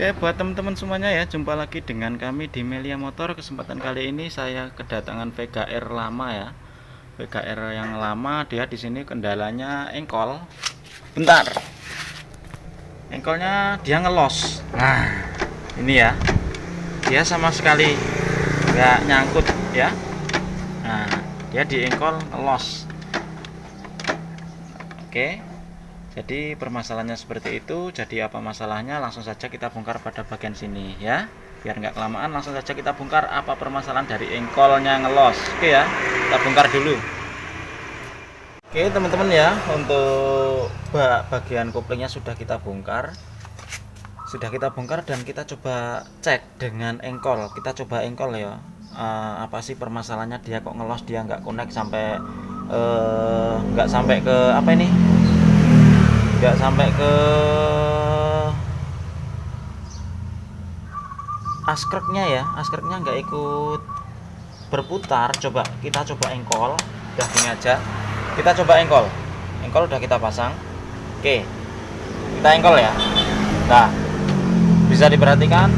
Oke, buat teman-teman semuanya ya, jumpa lagi dengan kami di Melia Motor. Kesempatan kali ini saya kedatangan VGR lama ya. VGR yang lama, dia di sini kendalanya engkol. Bentar. Engkolnya dia ngelos. Nah, ini ya. Dia sama sekali nggak nyangkut ya. Nah, dia di engkol ngelos. Oke. Jadi permasalahannya seperti itu. Jadi apa masalahnya, langsung saja kita bongkar pada bagian sini ya. Biar nggak kelamaan, langsung saja kita bongkar apa permasalahan dari engkolnya ngelos. Oke ya, kita bongkar dulu. Oke teman-teman ya, untuk bagian koplingnya sudah kita bongkar. Dan kita coba cek dengan engkol. Kita coba engkol ya. Apa sih permasalahannya, dia kok ngelos, dia nggak connect sampai nggak sampai ke apa ini, nggak sampai ke askreknya ya, askreknya nggak ikut berputar. Kita coba engkol, udah gini aja, kita coba engkol udah kita pasang. Oke, kita engkol ya. Nah, bisa diperhatikan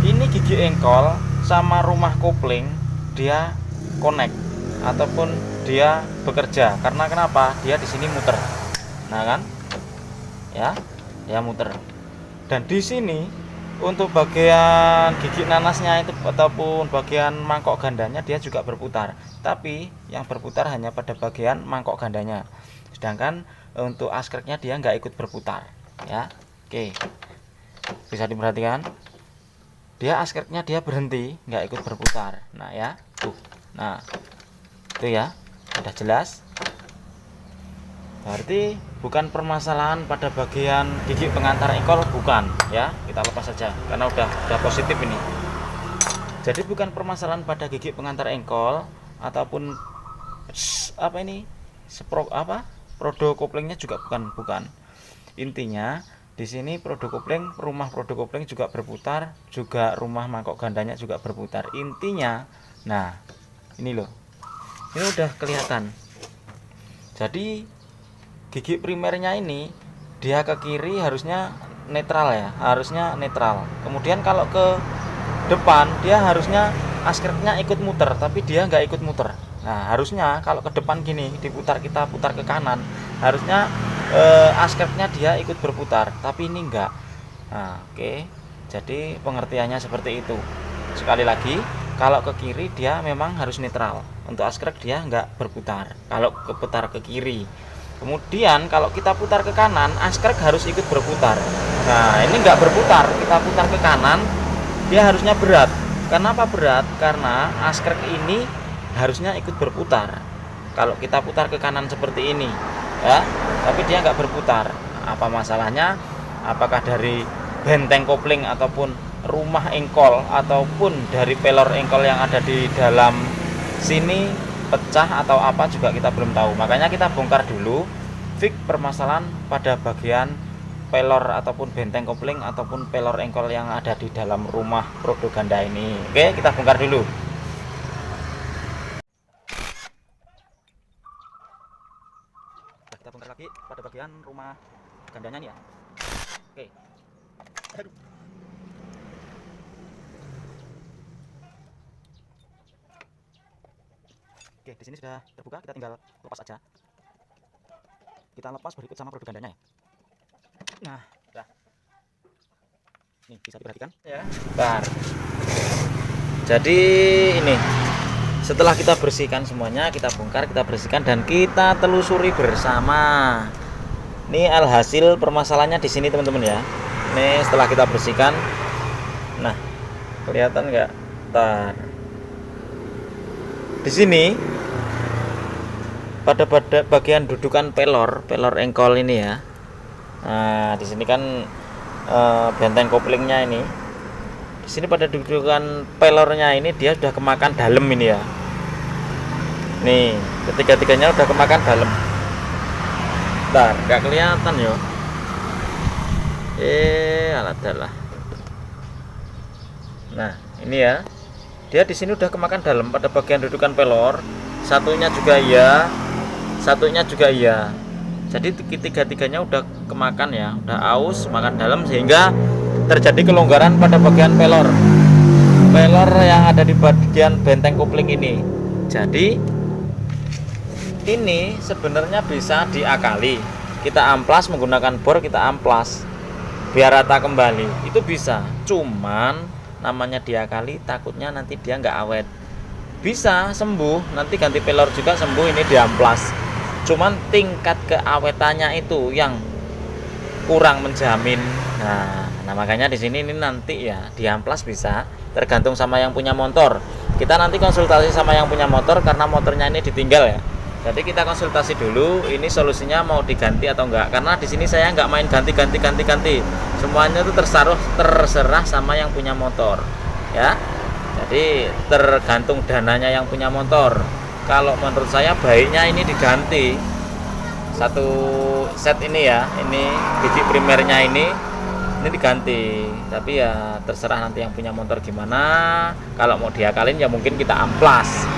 ini gigi engkol sama rumah kopling dia connect ataupun dia bekerja. Karena kenapa? Dia di sini muter. Nah kan? Ya, dia muter. Dan di sini untuk bagian gigi nanasnya itu ataupun bagian mangkok gandanya dia juga berputar. Tapi yang berputar hanya pada bagian mangkok gandanya. Sedangkan untuk askreknya dia nggak ikut berputar, ya. Oke. Bisa diperhatikan. Dia askreknya dia berhenti, nggak ikut berputar. Nah, ya. Tuh. Nah, itu ya. Sudah jelas. Berarti bukan permasalahan pada bagian gigi pengantar engkol, bukan ya. Kita lepas saja karena udah positif ini. Jadi bukan permasalahan pada gigi pengantar engkol ataupun apa ini, produk koplingnya juga bukan. Intinya di sini rumah produk kopling juga berputar, juga rumah mangkok gandanya juga berputar. Intinya, nah ini loh. Ini udah kelihatan. Jadi gigi primernya ini dia ke kiri harusnya netral ya, Kemudian kalau ke depan dia harusnya askreknya ikut muter, tapi dia nggak ikut muter. Nah, harusnya kalau ke depan gini kita putar ke kanan, harusnya askreknya dia ikut berputar, tapi ini enggak. Nah, oke. Jadi pengertiannya seperti itu. Sekali lagi, kalau ke kiri dia memang harus netral. Untuk askrek dia nggak berputar kalau keputar ke kiri. Kemudian kalau kita putar ke kanan, askrek harus ikut berputar. Nah, ini nggak berputar, kita putar ke kanan, dia harusnya berat. Kenapa berat? Karena askrek ini harusnya ikut berputar. Kalau kita putar ke kanan seperti ini, ya, tapi dia nggak berputar. Apa masalahnya? Apakah dari benteng kopling ataupun rumah engkol ataupun dari pelor engkol yang ada di dalam sini pecah atau apa juga kita belum tahu. Makanya kita bongkar dulu fix permasalahan pada bagian pelor ataupun benteng kopling ataupun pelor engkol yang ada di dalam rumah produk ganda ini. Oke, kita bongkar dulu. Kita bongkar lagi pada bagian rumah gandanya nih ya. Oke. Aduh. Oke, di sini sudah terbuka, kita tinggal lepas aja. Kita lepas berikut sama produk gandanya ya. Nah, udah. Nih, bisa diperhatikan ya. Bentar. Jadi ini setelah kita bersihkan semuanya, kita bongkar, kita bersihkan dan kita telusuri bersama. Ini alhasil permasalahannya di sini teman-teman ya. Nih setelah kita bersihkan. Nah, kelihatan nggak? Bentar. Di sini pada bagian dudukan pelor engkol ini ya. Nah, di sini kan benteng koplingnya ini. Di sini pada dudukan pelornya ini dia sudah kemakan dalam ini ya. Nih, ketiga-tiganya udah kemakan dalam. Bentar, nggak kelihatan yo. Alah. Nah, ini ya. Dia di sini udah kemakan dalam pada bagian dudukan pelor. Satunya juga iya. Jadi tiga-tiganya udah kemakan ya, udah aus, makan dalam, sehingga terjadi kelonggaran pada bagian pelor yang ada di bagian benteng kopling ini. Jadi ini sebenarnya bisa diakali, kita amplas menggunakan bor, kita amplas biar rata kembali, itu bisa. Cuman namanya diakali, takutnya nanti dia nggak awet. Bisa sembuh, nanti ganti pelor juga sembuh, ini diamplas. Cuman tingkat keawetannya itu yang kurang menjamin. Nah makanya di sini ini nanti ya diamplas bisa, tergantung sama yang punya motor. Kita nanti konsultasi sama yang punya motor karena motornya ini ditinggal ya. Jadi kita konsultasi dulu, ini solusinya mau diganti atau enggak. Karena di sini saya nggak main ganti. Semuanya itu terserah sama yang punya motor, ya. Jadi tergantung dananya yang punya motor. Kalau menurut saya baiknya ini diganti satu set ini ya, ini biji primernya ini diganti. Tapi ya terserah nanti yang punya motor gimana. Kalau mau diakalin ya mungkin kita amplas.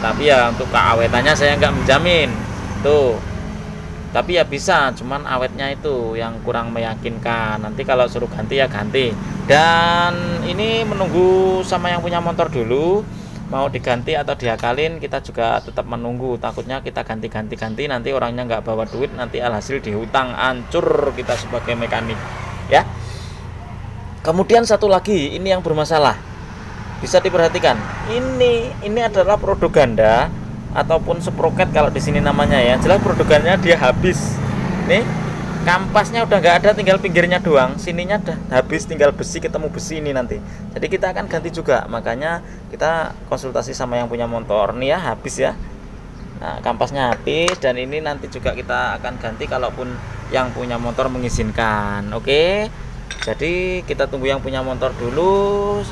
Tapi ya untuk keawetannya saya nggak menjamin tuh. Tapi ya bisa, cuman awetnya itu yang kurang meyakinkan. Nanti kalau suruh ganti ya ganti. Dan ini menunggu sama yang punya motor dulu, mau diganti atau diakalin kita juga tetap menunggu. Takutnya kita ganti nanti orangnya nggak bawa duit, nanti alhasil dihutang, hancur kita sebagai mekanik ya. Kemudian satu lagi, ini yang bermasalah, bisa diperhatikan. Ini adalah produk ganda ataupun sproket kalau di sini namanya ya. Jelas produk gandanya dia habis. Nih, kampasnya udah nggak ada, tinggal pinggirnya doang. Sininya udah habis, tinggal besi, ketemu besi ini nanti. Jadi kita akan ganti juga. Makanya kita konsultasi sama yang punya motor. Nih ya, habis ya. Nah, kampasnya habis, dan ini nanti juga kita akan ganti kalaupun yang punya motor mengizinkan. Oke. Jadi kita tunggu yang punya motor dulu.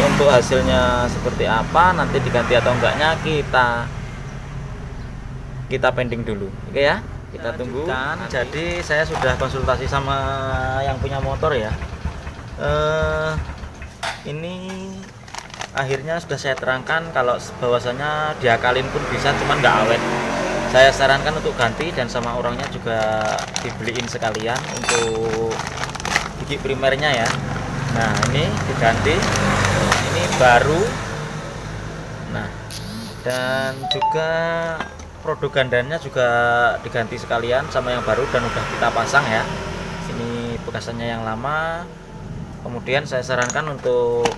Untuk hasilnya seperti apa, nanti diganti atau enggaknya kita pending dulu. Oke ya, kita tunggu. Jadi saya sudah konsultasi sama yang punya motor ya. Ini akhirnya sudah saya terangkan kalau bahwasanya diakalin pun bisa, cuman nggak awet. Saya sarankan untuk ganti, dan sama orangnya juga dibeliin sekalian untuk gigi primernya ya. Nah ini diganti, ini baru. Nah, dan juga produk gandanya juga diganti sekalian sama yang baru dan udah kita pasang ya. Ini bekasannya yang lama. Kemudian saya sarankan untuk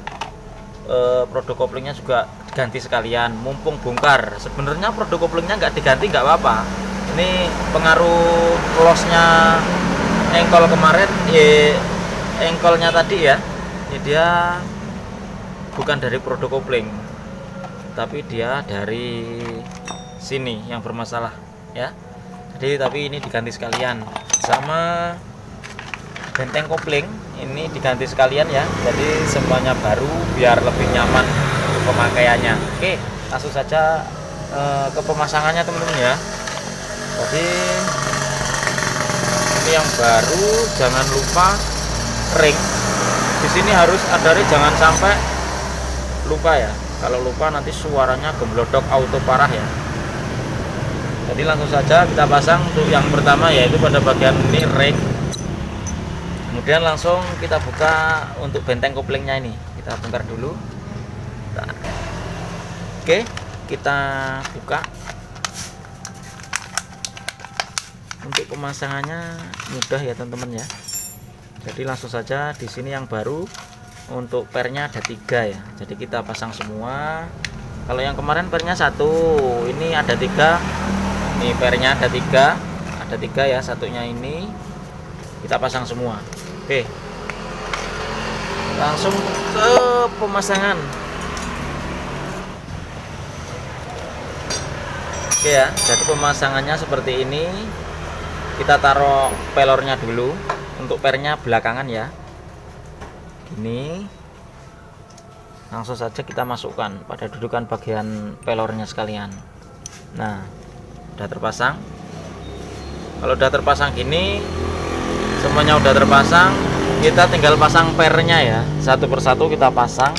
produk koplingnya juga diganti sekalian, mumpung bongkar. Sebenarnya produk koplingnya nggak diganti nggak apa-apa. Ini pengaruh losnya engkol kemarin ya. Engkolnya tadi ya, dia bukan dari produk kopling, tapi dia dari sini yang bermasalah ya. Jadi tapi ini diganti sekalian, sama benteng kopling ini diganti sekalian ya. Jadi semuanya baru biar lebih nyaman untuk pemakaiannya. Oke, langsung saja ke pemasangannya teman-teman ya. Jadi ini yang baru, jangan lupa ring di sini harus ada ring, jangan sampai lupa ya. Kalau lupa nanti suaranya gemblodok auto parah ya. Jadi langsung saja kita pasang untuk yang pertama, yaitu pada bagian ini ring. Kemudian langsung kita buka untuk benteng koplingnya ini, kita bongkar dulu. Oke, kita buka. Untuk pemasangannya mudah ya teman-teman ya. Jadi langsung saja di sini yang baru, untuk pernya ada 3 ya. Jadi kita pasang semua. Kalau yang kemarin pernya 1, ini ada 3. Ini pernya ada 3 ya, satunya ini kita pasang semua. Oke. Langsung ke pemasangan. Oke ya, jadi pemasangannya seperti ini. Kita taruh pelornya dulu. Untuk pernya belakangan ya. Ini langsung saja kita masukkan pada dudukan bagian pelornya sekalian. Nah, udah terpasang. Kalau udah terpasang gini, semuanya udah terpasang, kita tinggal pasang pernya ya. Satu persatu kita pasang.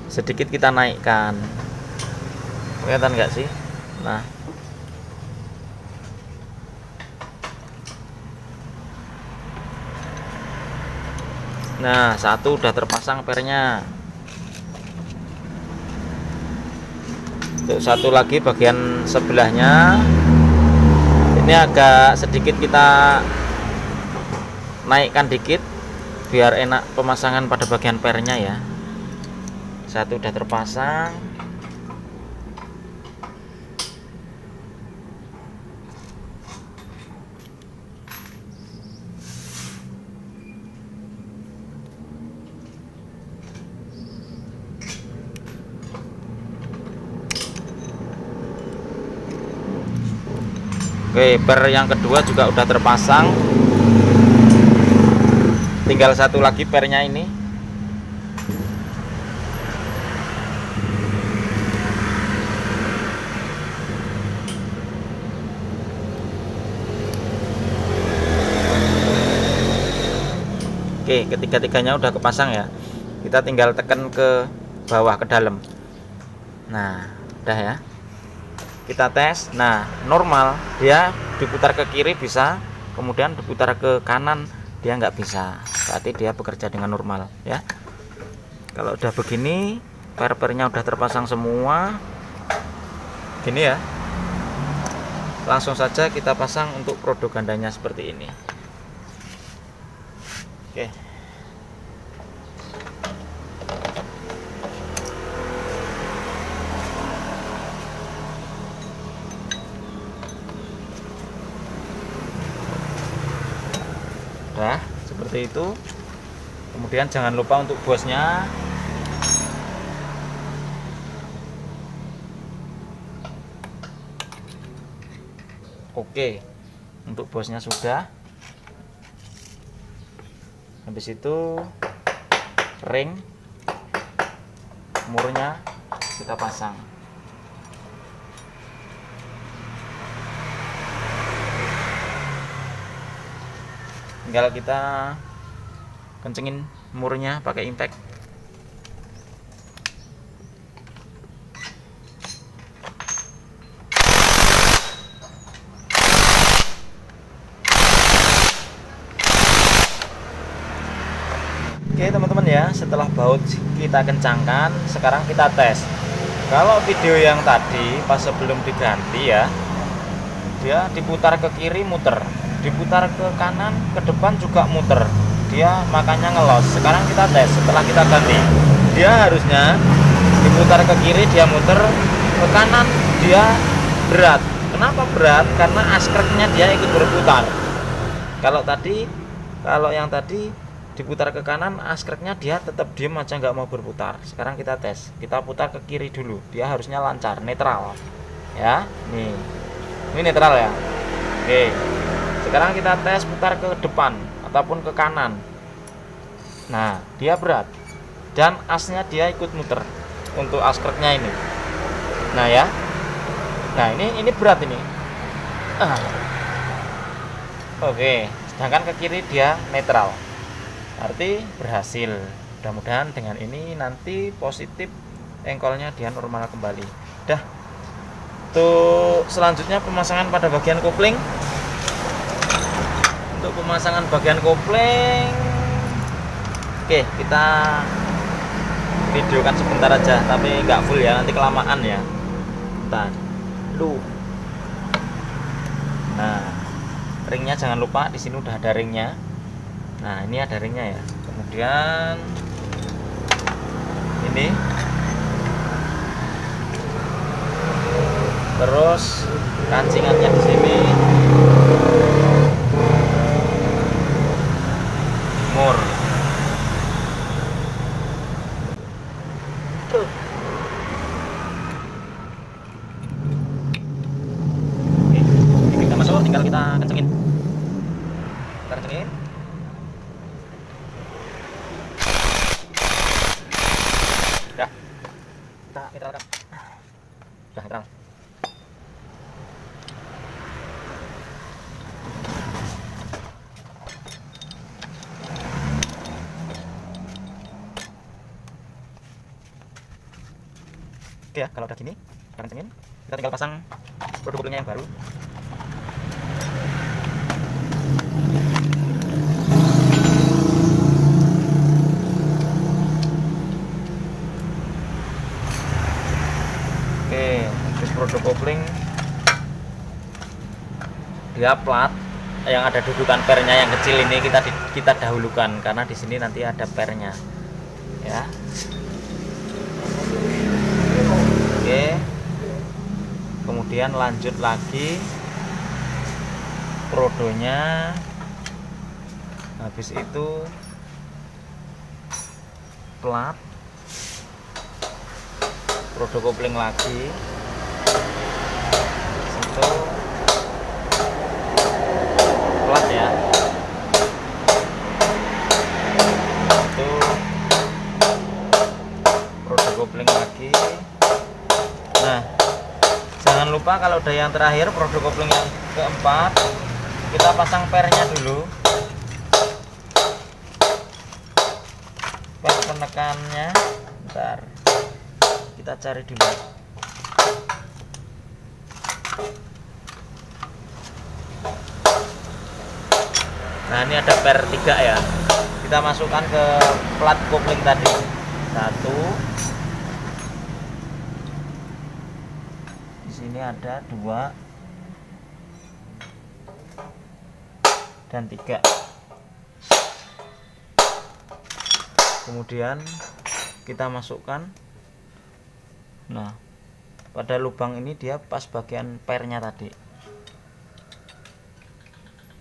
Sedikit kita naikkan. Kelihatan nggak sih? Nah, Nah, satu udah terpasang pernya. Untuk satu lagi bagian sebelahnya ini agak sedikit kita naikkan dikit biar enak pemasangan pada bagian pernya ya. Satu udah terpasang. Oke, per yang kedua juga udah terpasang. Tinggal satu lagi pernya ini. Oke, ketiga-tiganya udah kepasang ya. Kita tinggal tekan ke bawah ke dalam. Nah, udah ya. Kita tes. Nah, normal dia diputar ke kiri bisa, kemudian diputar ke kanan dia nggak bisa. Berarti dia bekerja dengan normal ya. Kalau udah begini, per-pernya udah terpasang semua gini ya, langsung saja kita pasang untuk produk gandanya seperti ini. Oke. Nah, seperti itu. Kemudian jangan lupa untuk bosnya. Oke, untuk bosnya sudah. Habis itu ring murnya kita pasang. Tinggal kita kencengin murnya pakai impact. Oke teman-teman ya, setelah baut kita kencangkan, sekarang kita tes. Kalau video yang tadi pas sebelum diganti ya, dia diputar ke kiri muter, diputar ke kanan ke depan juga muter, dia makanya ngelos. Sekarang kita tes setelah kita ganti, dia harusnya diputar ke kiri dia muter, ke kanan dia berat. Kenapa berat? Karena askreknya dia ikut berputar. Kalau yang tadi diputar ke kanan, askreknya dia tetap diem aja nggak mau berputar. Sekarang kita tes, kita putar ke kiri dulu, dia harusnya lancar, netral ya. Nih, ini netral ya. Oke, sekarang kita tes putar ke depan ataupun ke kanan. Nah, dia berat dan asnya dia ikut muter untuk askreknya ini. Nah ya, nah ini berat ini. Oke, sedangkan ke kiri dia netral, arti berhasil. Mudah-mudahan dengan ini nanti positif, engkolnya dia normal kembali. Dah. Untuk selanjutnya pemasangan pada bagian kopling. Untuk pemasangan bagian kopling, oke, kita videokan sebentar aja, tapi nggak full ya, nanti kelamaan ya. Bentar. Nah, ringnya jangan lupa, di sini udah ada ringnya. Nah, ini ada ringnya ya. Kemudian ini, terus kancingannya di sini, mur. Oke, ini kita masuk, tinggal kita kencengin. Kita kencengin. Udah, kita netralkan. Udah netral. Oke ya, kalau udah gini, kita kencengin. Kita tinggal pasang produk koplingnya yang baru. dia plat yang ada dudukan pernya yang kecil ini kita dahulukan karena di sini nanti ada pernya ya. Oke, kemudian lanjut lagi prodonya, habis itu plat, prodo kopling lagi, itu plat ya, itu prodo kopling lagi. Nah, jangan lupa kalau udah yang terakhir prodo kopling yang keempat, kita pasang pernya dulu. Per penekannya bentar, kita cari dulu. Nah, ini ada per 3 ya, kita masukkan ke plat kopling tadi. 1, di sini ada 2 dan 3. Kemudian kita masukkan. Nah, pada lubang ini dia pas bagian pernya tadi.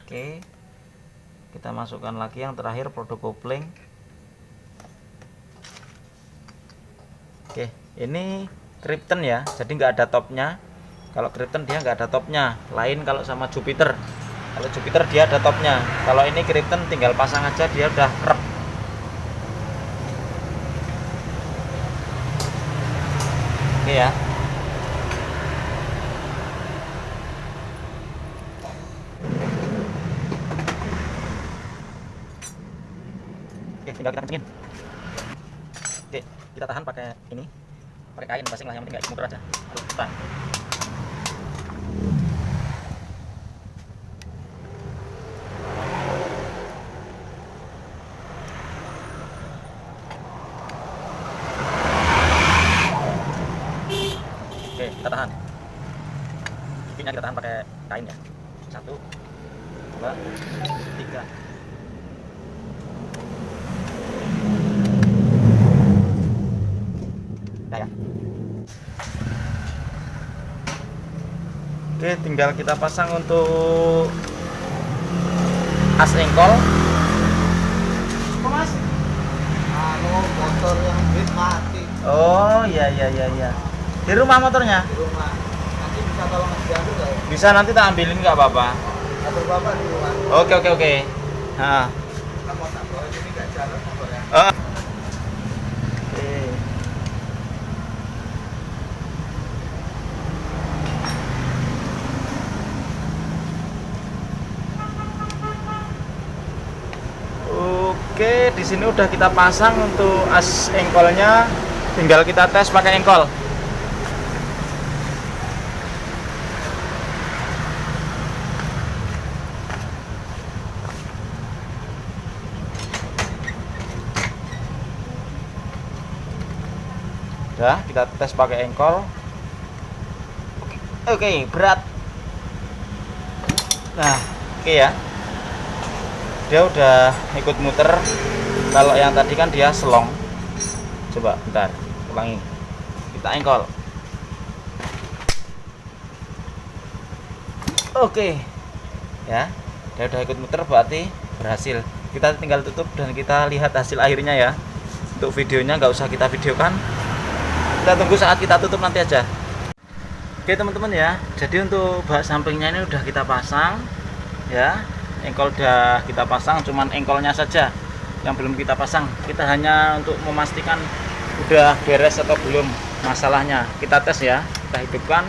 Oke, kita masukkan lagi yang terakhir prodo kopling. Oke, ini Krypton ya, jadi nggak ada topnya. Kalau Krypton dia nggak ada topnya, lain kalau sama Jupiter. Kalau Jupiter dia ada topnya, kalau ini Krypton tinggal pasang aja, dia udah krep. Oke ya. Oke, tinggal kita kencengin. Oke, kita tahan pakai ini, pakai kain basing lah, yang penting nggak muter aja. Lalu tahan. Oke, kita tahan. Giginya kita tahan pakai kain ya. 1, 2, 3. Nah, ya. Oke, tinggal kita pasang untuk as engkol. Mas, motor yang beat mati Oh, iya. Di rumah motornya? di rumah. Nanti bisa tolong diambil nggak ya? Bisa, nanti tak ambilin nggak apa-apa. Atau bapak di rumah? Oke. Nah. Kamu tak bawa ini nggak jalan motornya? Oke. Oke, di sini udah kita pasang untuk as engkolnya. Tinggal kita tes pakai engkol. Udah, kita tes pakai engkol. Oke, berat. Nah, oke ya. Dia udah ikut muter. Kalau yang tadi kan dia selong. Coba bentar, ulangi. Kita engkol. Oke. Ya, dia udah ikut muter, berarti berhasil. Kita tinggal tutup dan kita lihat hasil akhirnya ya. Untuk videonya nggak usah kita videokan. Kita tunggu saat kita tutup nanti aja. Oke teman-teman ya, jadi untuk bak sampingnya ini udah kita pasang ya. Engkol udah kita pasang, cuman engkolnya saja yang belum kita pasang. Kita hanya untuk memastikan udah beres atau belum masalahnya. Kita tes ya, kita hidupkan,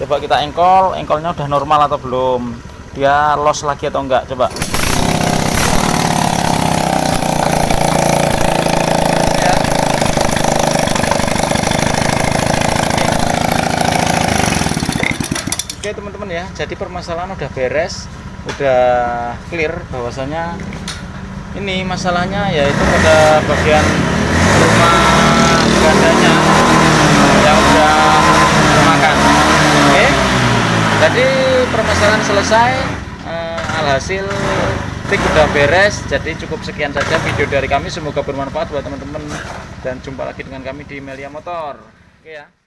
coba kita engkolnya udah normal atau belum, dia loss lagi atau enggak, coba. Oke teman-teman ya, jadi permasalahan udah beres, udah clear bahwasanya ini masalahnya yaitu pada bagian rumah gandanya yang udah termakan. Oke, jadi permasalahan selesai. alhasil tik udah beres. Jadi cukup sekian saja video dari kami, semoga bermanfaat buat teman-teman dan jumpa lagi dengan kami di Melia Motor. Oke ya.